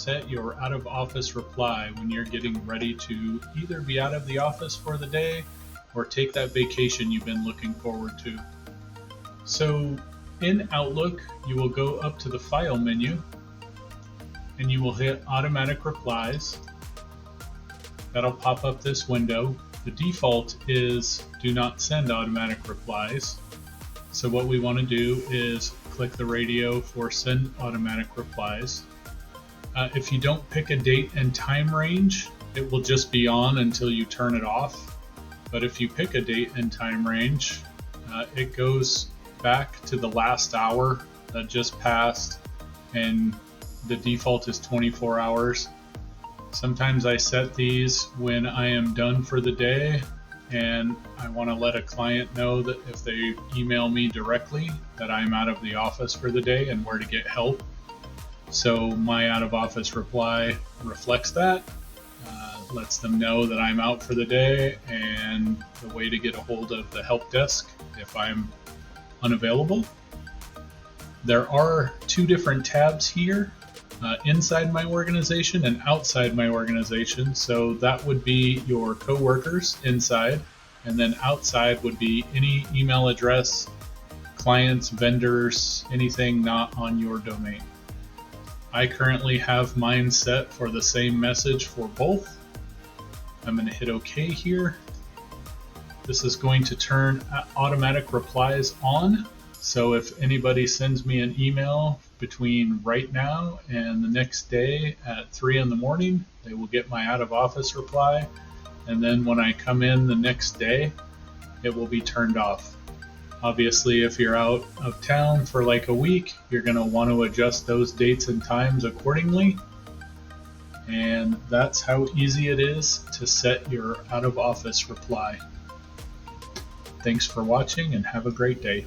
set your out of office reply when you're getting ready to either be out of the office for the day or take that vacation you've been looking forward to. So in Outlook, you will go up to the File menu and you will hit Automatic Replies. That'll pop up this window. The default is Do Not Send Automatic Replies. So what we want to do is click the radio for Send Automatic Replies. If you don't pick a date and time range, it will just be on until you turn it off. But if you pick a date and time range, it goes back to the last hour that just passed, and the default is 24 hours. Sometimes I set these when I am done for the day and I want to let a client know that if they email me directly that I'm out of the office for the day and where to get help. So my out of office reply reflects that, lets them know that I'm out for the day and the way to get a hold of the help desk if I'm unavailable. There are two different tabs here. Inside my organization and outside my organization. So that would be your coworkers inside, and then outside would be any email address, clients, vendors, anything not on your domain. I currently have mine set for the same message for both. I'm going to hit OK here. This is going to turn automatic replies on. So if anybody sends me an email between right now and the next day at 3 in the morning, they will get my out of office reply. And then when I come in the next day, it will be turned off. Obviously, if you're out of town for like a week, you're going to want to adjust those dates and times accordingly. And that's how easy it is to set your out of office reply. Thanks for watching and have a great day.